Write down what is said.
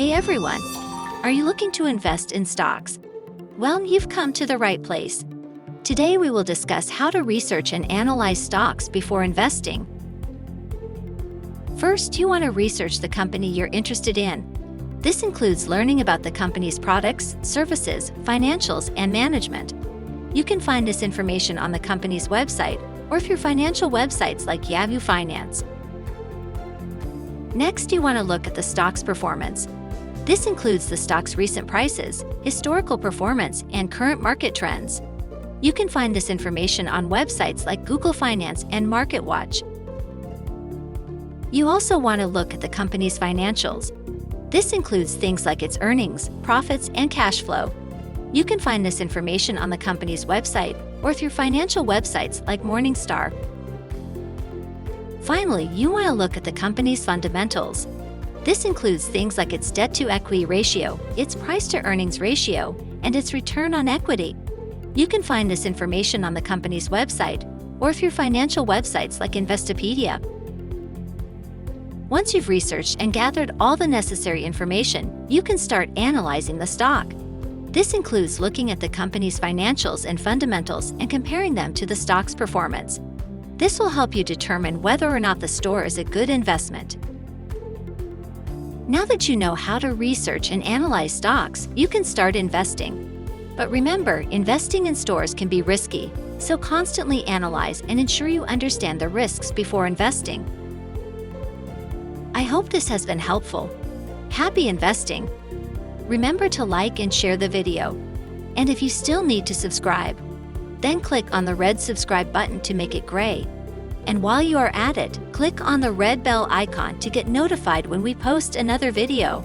Hey everyone! Are you looking to invest in stocks? Well, you've come to the right place. Today we will discuss how to research and analyze stocks before investing. First, you want to research the company you're interested in. This includes learning about the company's products, services, financials, and management. You can find this information on the company's website or through financial websites like Yahoo Finance. Next, you want to look at the stock's performance. This includes the stock's recent prices, historical performance, and current market trends. You can find this information on websites like Google Finance and MarketWatch. You also want to look at the company's financials. This includes things like its earnings, profits, and cash flow. You can find this information on the company's website or through financial websites like Morningstar. Finally, you want to look at the company's fundamentals. This includes things like its debt-to-equity ratio, its price-to-earnings ratio, and its return on equity. You can find this information on the company's website or through financial websites like Investopedia. Once you've researched and gathered all the necessary information, you can start analyzing the stock. This includes looking at the company's financials and fundamentals and comparing them to the stock's performance. This will help you determine whether or not the store is a good investment. Now that you know how to research and analyze stocks, you can start investing. But remember, investing in stores can be risky, so constantly analyze and ensure you understand the risks before investing. I hope this has been helpful. Happy investing! Remember to like and share the video. And if you still need to subscribe, then click on the red subscribe button to make it gray. And while you are at it, click on the red bell icon to get notified when we post another video.